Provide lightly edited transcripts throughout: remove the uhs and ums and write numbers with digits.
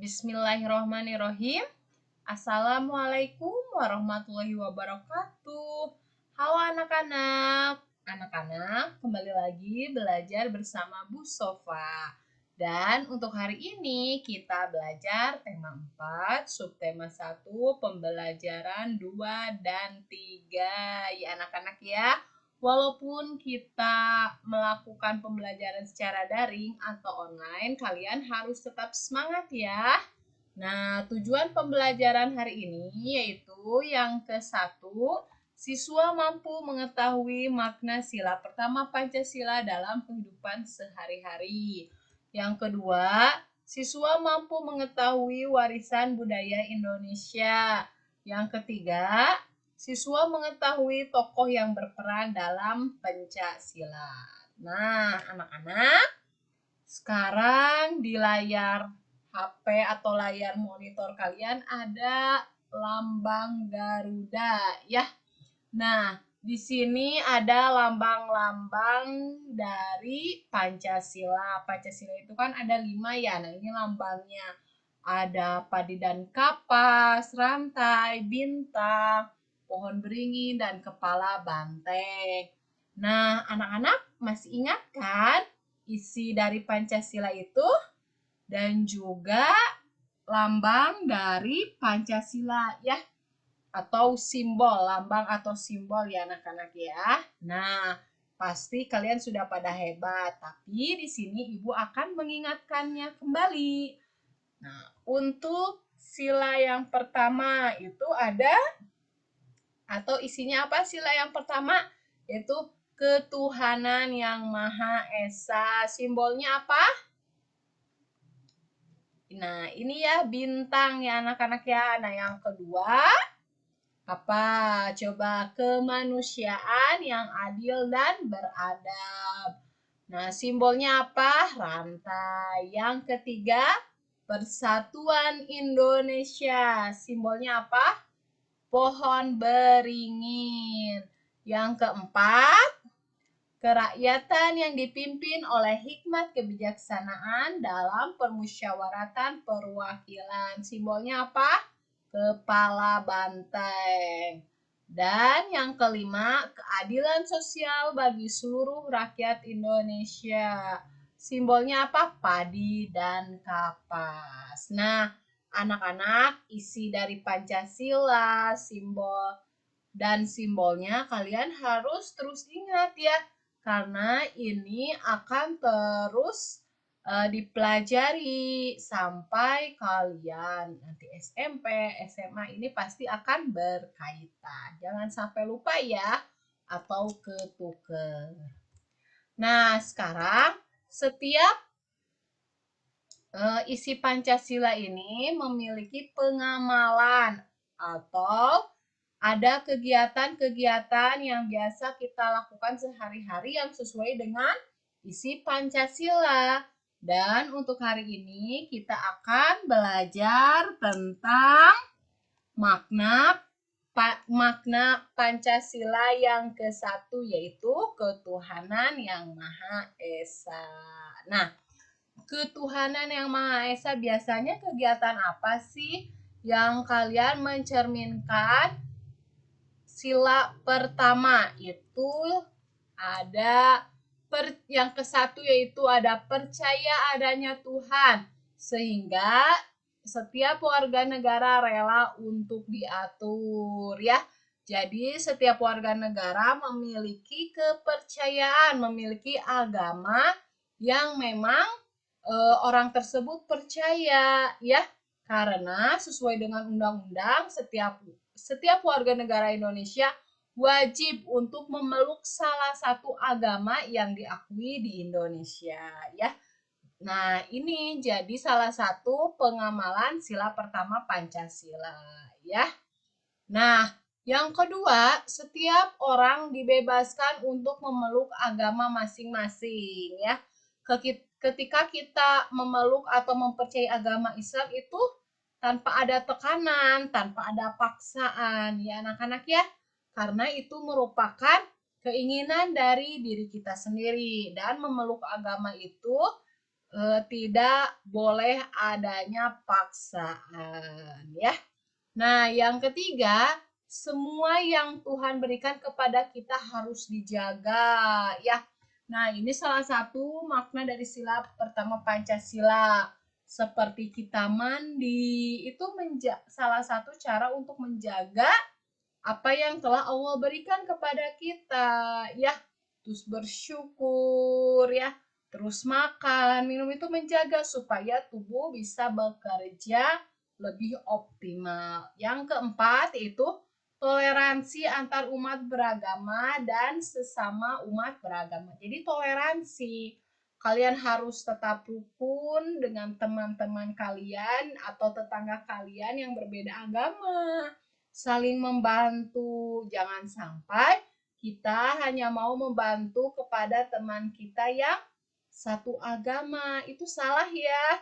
Bismillahirrohmanirrohim. Assalamualaikum warahmatullahi wabarakatuh. Halo anak-anak. Anak-anak, kembali lagi belajar bersama Bu Sofa. Dan untuk hari ini kita belajar tema 4, subtema 1, pembelajaran 2 dan 3. Ya anak-anak ya. Walaupun kita melakukan pembelajaran secara daring atau online, kalian harus tetap semangat ya. Nah, tujuan pembelajaran hari ini yaitu yang ke-1, siswa mampu mengetahui makna sila pertama Pancasila dalam kehidupan sehari-hari. Yang kedua, siswa mampu mengetahui warisan budaya Indonesia. Yang ketiga, siswa mengetahui tokoh yang berperan dalam Pencaksilat. Nah, anak-anak, sekarang di layar HP atau layar monitor kalian ada lambang Garuda ya. Nah, di sini ada lambang-lambang dari Pancasila. Pancasila itu kan ada 5 ya. Nah, ini lambangnya. Ada padi dan kapas, rantai, bintang, pohon beringin, dan kepala banteng. Nah, anak-anak masih ingat kan isi dari Pancasila itu? Dan juga lambang dari Pancasila ya. Atau simbol, lambang atau simbol ya anak-anak ya. Nah, pasti kalian sudah pada hebat. Tapi di sini Ibu akan mengingatkannya kembali. Nah, untuk sila yang pertama itu ada, atau isinya apa sila yang pertama? Yaitu ketuhanan yang Maha Esa. Simbolnya apa? Nah, ini ya bintang ya anak-anak ya. Nah, yang kedua apa? Coba kemanusiaan yang adil dan beradab. Nah, simbolnya apa? Rantai. Yang ketiga, Persatuan Indonesia. Simbolnya apa? Pohon beringin. Yang keempat, kerakyatan yang dipimpin oleh hikmat kebijaksanaan dalam permusyawaratan perwakilan. Simbolnya apa? Kepala banteng. Dan yang kelima, keadilan sosial bagi seluruh rakyat Indonesia. Simbolnya apa? Padi dan kapas. Nah, anak-anak, isi dari Pancasila, simbol dan simbolnya kalian harus terus ingat ya. Karena ini akan terus dipelajari sampai kalian nanti SMP, SMA ini pasti akan berkaitan. Jangan sampai lupa ya atau ketuker. Nah, sekarang setiap isi Pancasila ini memiliki pengamalan atau ada kegiatan-kegiatan yang biasa kita lakukan sehari-hari yang sesuai dengan isi Pancasila. Dan untuk hari ini kita akan belajar tentang makna Pancasila yang ke-1 yaitu ketuhanan yang Maha Esa. Nah, ketuhanan yang Maha Esa biasanya kegiatan apa sih yang kalian mencerminkan sila pertama? Itu ada yang ke-1 yaitu ada percaya adanya Tuhan, sehingga setiap warga negara rela untuk diatur ya. Jadi setiap warga negara memiliki kepercayaan, memiliki agama yang memang orang tersebut percaya ya, karena sesuai dengan undang-undang setiap warga negara Indonesia wajib untuk memeluk salah satu agama yang diakui di Indonesia ya. Nah, ini jadi salah satu pengamalan sila pertama Pancasila ya. Nah, yang kedua, setiap orang dibebaskan untuk memeluk agama masing-masing ya. Ketika kita memeluk atau mempercayai agama Islam itu tanpa ada tekanan, tanpa ada paksaan ya anak-anak ya. Karena itu merupakan keinginan dari diri kita sendiri, dan memeluk agama itu tidak boleh adanya paksaan ya. Nah, yang ketiga, semua yang Tuhan berikan kepada kita harus dijaga ya. Nah, ini salah satu makna dari sila pertama Pancasila. Seperti kita mandi, itu salah satu cara untuk menjaga apa yang telah Allah berikan kepada kita ya. Terus bersyukur ya, terus makan, minum itu menjaga supaya tubuh bisa bekerja lebih optimal. Yang keempat itu toleransi antar umat beragama dan sesama umat beragama. Jadi toleransi, kalian harus tetap rukun dengan teman-teman kalian atau tetangga kalian yang berbeda agama. Saling membantu, jangan sampai kita hanya mau membantu kepada teman kita yang satu agama. Itu salah ya.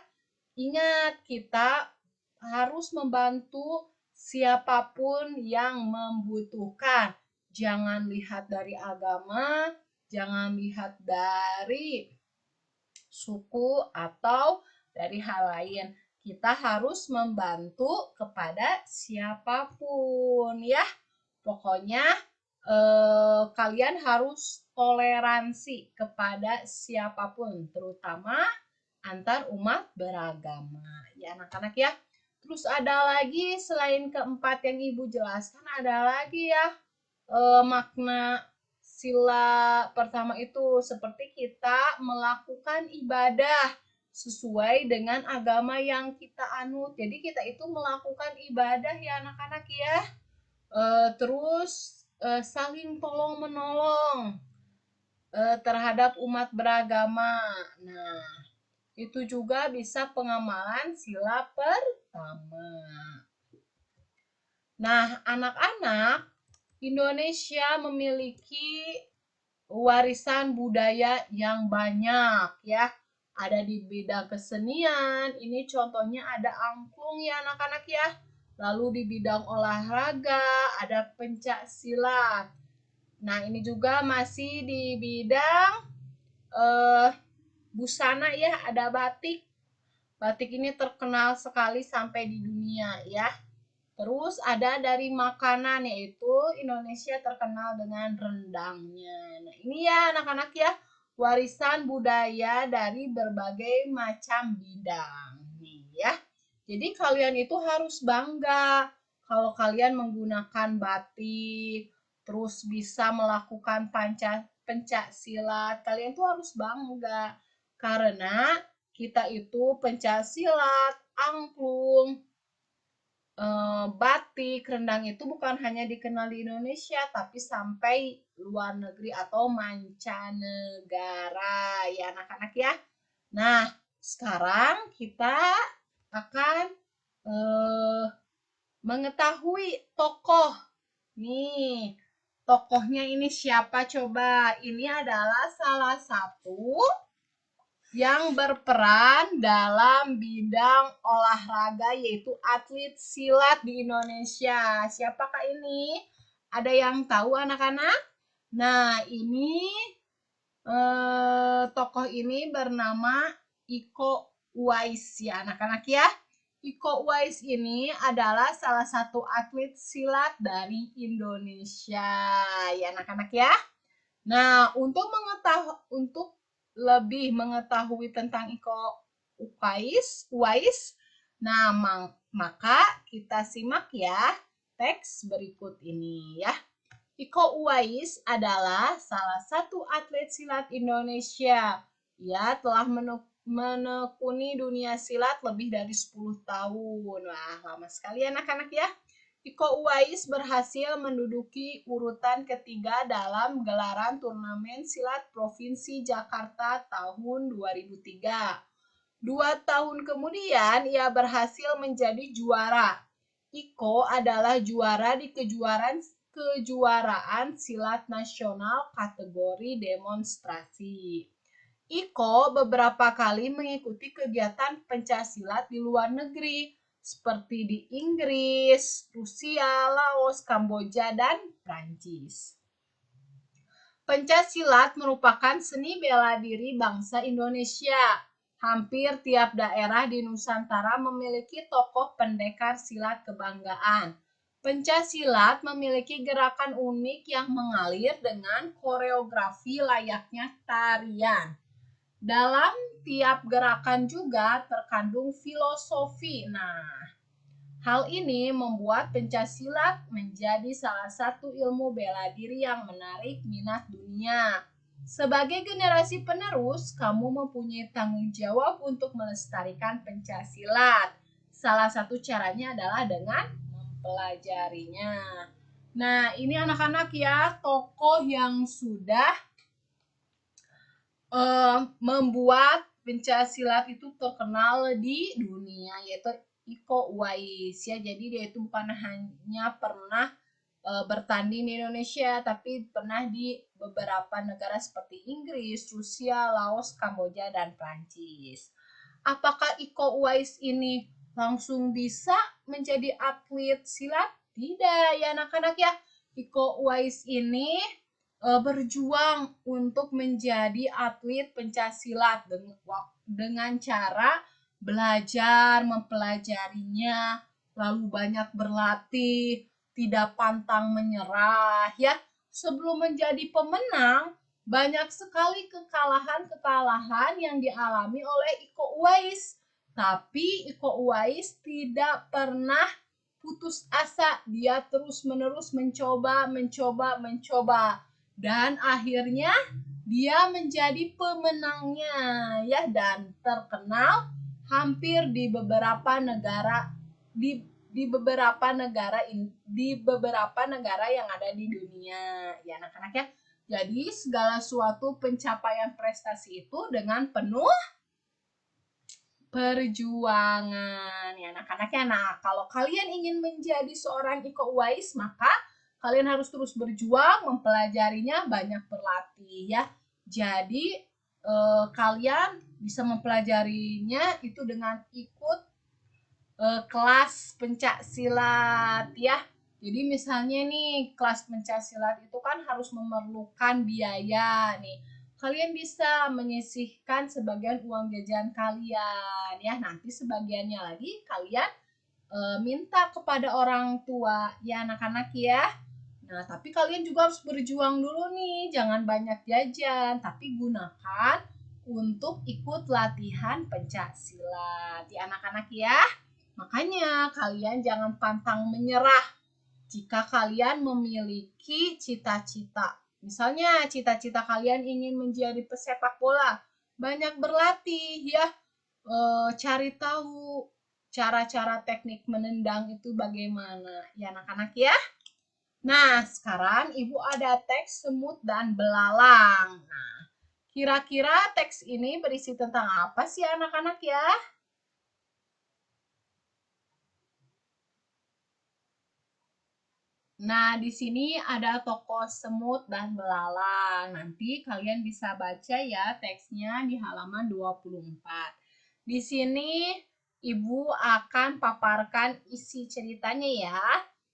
Ingat, kita harus membantu siapapun yang membutuhkan. Jangan lihat dari agama, jangan lihat dari suku atau dari hal lain. Kita harus membantu kepada siapapun ya. Pokoknya kalian harus toleransi kepada siapapun, terutama antar umat beragama. Ya anak-anak ya. Terus ada lagi selain keempat yang Ibu jelaskan, ada lagi ya makna sila pertama itu seperti kita melakukan ibadah sesuai dengan agama yang kita anut. Jadi kita itu melakukan ibadah ya anak-anak ya. Terus saling tolong menolong terhadap umat beragama. Nah, itu juga bisa pengamalan sila pertama. Nah, anak-anak, Indonesia memiliki warisan budaya yang banyak ya. Ada di bidang kesenian, ini contohnya ada angklung ya anak-anak ya. Lalu di bidang olahraga ada pencak silat. Nah, ini juga masih di bidang busana ya, ada batik. Batik ini terkenal sekali sampai di dunia ya. Terus ada dari makanan, yaitu Indonesia terkenal dengan rendangnya. Nah, ini ya anak-anak ya, warisan budaya dari berbagai macam bidang nih ya. Jadi kalian itu harus bangga kalau kalian menggunakan batik, terus bisa melakukan pencak silat. Kalian tuh harus bangga karena kita itu pencak silat, angklung, batik, rendang itu bukan hanya dikenal di Indonesia, tapi sampai luar negeri atau mancanegara ya anak-anak ya. Nah, sekarang kita akan mengetahui tokoh. Nih, tokohnya ini siapa coba? Ini adalah salah satu yang berperan dalam bidang olahraga yaitu atlet silat di Indonesia. Siapakah ini? Ada yang tahu anak-anak? Nah, ini tokoh ini bernama Iko Uwais ya anak-anak ya. Iko Uwais ini adalah salah satu atlet silat dari Indonesia ya anak-anak ya. Nah, untuk lebih mengetahui tentang Iko Uwais, nah maka kita simak ya teks berikut ini ya. Iko Uwais adalah salah satu atlet silat Indonesia. Ia telah menekuni dunia silat lebih dari 10 tahun. Wah, lama sekali anak-anak ya. Iko Uwais berhasil menduduki urutan ketiga dalam gelaran turnamen silat Provinsi Jakarta tahun 2003. 2 tahun kemudian ia berhasil menjadi juara. Iko adalah juara di kejuaraan silat nasional kategori demonstrasi. Iko beberapa kali mengikuti kegiatan pencaksilat di luar negeri, seperti di Inggris, Rusia, Laos, Kamboja, dan Prancis. Pencaksilat merupakan seni bela diri bangsa Indonesia. Hampir tiap daerah di Nusantara memiliki tokoh pendekar silat kebanggaan. Pencaksilat memiliki gerakan unik yang mengalir dengan koreografi layaknya tarian. Dalam tiap gerakan juga terkandung filosofi. Nah, hal ini membuat pencaksilat menjadi salah satu ilmu bela diri yang menarik minat dunia. Sebagai generasi penerus, kamu mempunyai tanggung jawab untuk melestarikan pencaksilat. Salah satu caranya adalah dengan mempelajarinya. Nah, ini anak-anak ya, tokoh yang sudah membuat pencaksilat itu terkenal di dunia, yaitu Iko Uwais ya. Jadi dia itu bukan hanya pernah bertanding di Indonesia, tapi pernah di beberapa negara seperti Inggris, Rusia, Laos, Kamboja, dan Prancis. Apakah Iko Uwais ini langsung bisa menjadi atlet silat? Tidak ya anak-anak ya. Iko Uwais ini berjuang untuk menjadi atlet pencaksilat dengan cara belajar, mempelajarinya, lalu banyak berlatih, tidak pantang menyerah ya. Sebelum menjadi pemenang, banyak sekali kekalahan-kekalahan yang dialami oleh Iko Uwais. Tapi Iko Uwais tidak pernah putus asa, dia terus-menerus mencoba. Dan akhirnya dia menjadi pemenangnya ya, dan terkenal hampir di beberapa negara di beberapa negara yang ada di dunia ya anak-anak ya. Jadi segala suatu pencapaian prestasi itu dengan penuh perjuangan ya anak-anak ya. Nah, kalau kalian ingin menjadi seorang Iko Uwais, maka kalian harus terus berjuang, mempelajarinya, banyak berlatih ya. Jadi kalian bisa mempelajarinya itu dengan ikut kelas pencak silat ya. Jadi misalnya nih kelas pencak silat itu kan harus memerlukan biaya nih. Kalian bisa menyisihkan sebagian uang jajan kalian ya. Nanti sebagiannya lagi kalian minta kepada orang tua ya anak-anak ya. Nah, tapi kalian juga harus berjuang dulu nih, jangan banyak jajan, tapi gunakan untuk ikut latihan pencak silat ya anak-anak ya. Makanya kalian jangan pantang menyerah jika kalian memiliki cita-cita. Misalnya cita-cita kalian ingin menjadi pesepak bola, banyak berlatih ya, cari tahu cara-cara teknik menendang itu bagaimana ya anak-anak ya. Nah, sekarang Ibu ada teks semut dan belalang. Nah, kira-kira teks ini berisi tentang apa sih anak-anak ya? Nah, di sini ada tokoh semut dan belalang. Nanti kalian bisa baca ya teksnya di halaman 24. Di sini Ibu akan paparkan isi ceritanya ya.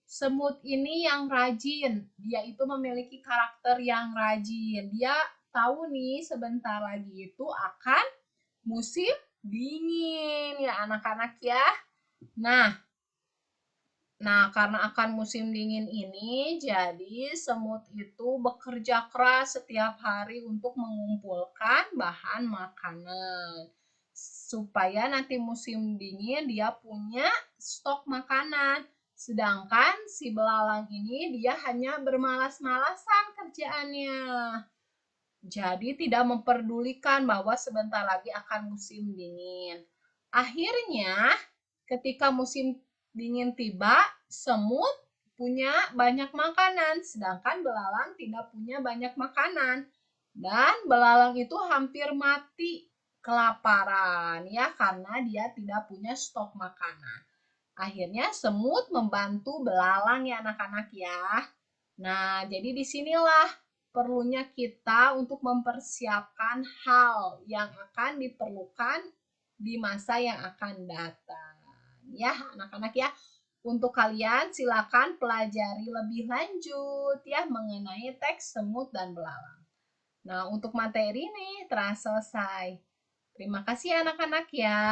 Semut ini yang rajin, dia itu memiliki karakter yang rajin. Dia tahu nih sebentar lagi itu akan musim dingin ya anak-anak ya. Nah, karena akan musim dingin ini, jadi semut itu bekerja keras setiap hari untuk mengumpulkan bahan makanan. Supaya nanti musim dingin dia punya stok makanan. Sedangkan si belalang ini dia hanya bermalas-malasan kerjaannya. Jadi tidak memperdulikan bahwa sebentar lagi akan musim dingin. Akhirnya ketika musim dingin tiba, semut punya banyak makanan, sedangkan belalang tidak punya banyak makanan. Dan belalang itu hampir mati kelaparan ya karena dia tidak punya stok makanan. Akhirnya semut membantu belalang ya anak-anak ya. Nah, jadi disinilah perlunya kita untuk mempersiapkan hal yang akan diperlukan di masa yang akan datang. Ya, anak-anak ya. Untuk kalian silakan pelajari lebih lanjut ya mengenai teks semut dan belalang. Nah, untuk materi ini telah selesai. Terima kasih anak-anak ya.